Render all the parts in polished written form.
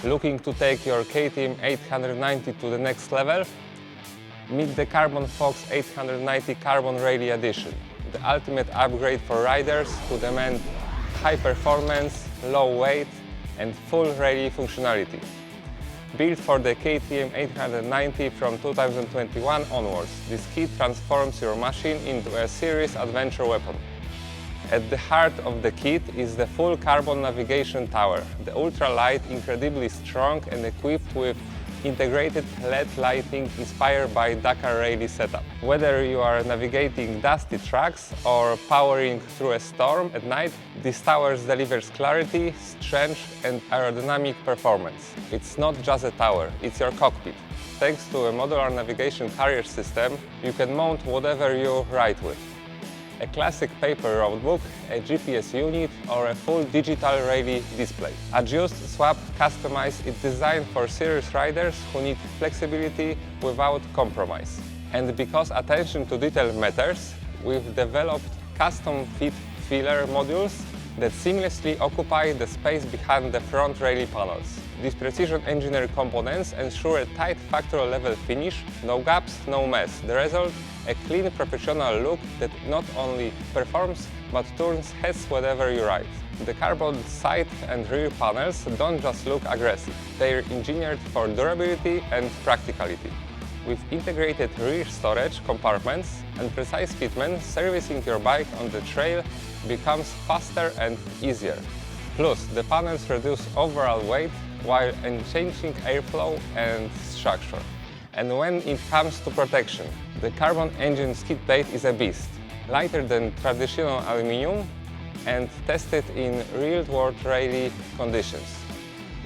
Looking to take your KTM 890 to the next level? Meet the Carbon Fox 890 Carbon Rally Edition, the ultimate upgrade for riders who demand high performance, low weight and full rally functionality. Built for the KTM 890 from 2021 onwards, this kit transforms your machine into a serious adventure weapon. At the heart of the kit is the full carbon navigation tower, the ultra-light, incredibly strong and equipped with integrated LED lighting inspired by Dakar-level setup. Whether you are navigating dusty tracks or powering through a storm at night, this tower delivers clarity, strength and aerodynamic performance. It's not just a tower, it's your cockpit. Thanks to a modular navigation carrier system, you can mount whatever you ride with. A classic paper roadbook, a GPS unit or a full digital rally display. Adjust, swap, customize, it's designed for serious riders who need flexibility without compromise. And because attention to detail matters, we've developed custom-fit filler modules that seamlessly occupy the space behind the front rally panels. These precision-engineered components ensure a tight factory-level finish, no gaps, no mess. The result? A clean, professional look that not only performs, but turns heads wherever you ride. The carbon side and rear panels don't just look aggressive. They're engineered for durability and practicality. With integrated rear storage compartments and precise fitment, servicing your bike on the trail becomes faster and easier. Plus, the panels reduce overall weight while enhancing airflow and structure. And when it comes to protection, the carbon engine skid plate is a beast, lighter than traditional aluminum and tested in real-world rally conditions.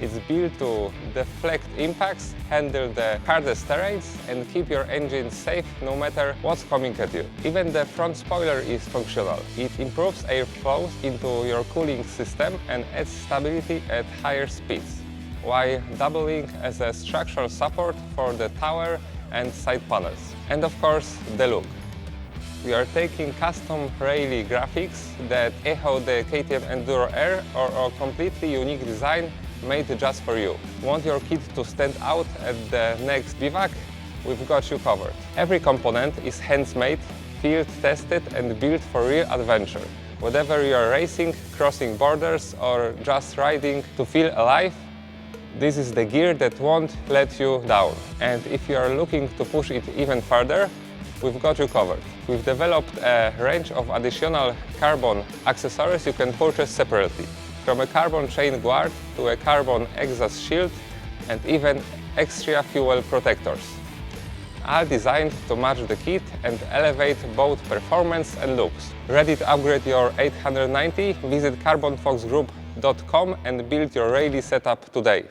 It's built to deflect impacts, handle the hardest terrains and keep your engine safe no matter what's coming at you. Even the front spoiler is functional. It improves airflow into your cooling system and adds stability at higher speeds, while doubling as a structural support for the tower and side panels. And of course, the look. We are taking custom rally graphics that echo the KTM Enduro Air or a completely unique design made just for you. Want your kit to stand out at the next bivouac? We've got you covered. Every component is handmade, field tested and built for real adventure. Whether you are racing, crossing borders or just riding to feel alive, this is the gear that won't let you down. And if you are looking to push it even further, we've got you covered. We've developed a range of additional carbon accessories you can purchase separately, from a carbon chain guard to a carbon exhaust shield and even extra fuel protectors. All designed to match the kit and elevate both performance and looks. Ready to upgrade your 890? Visit carbonfoxgroup.com and build your rally setup today.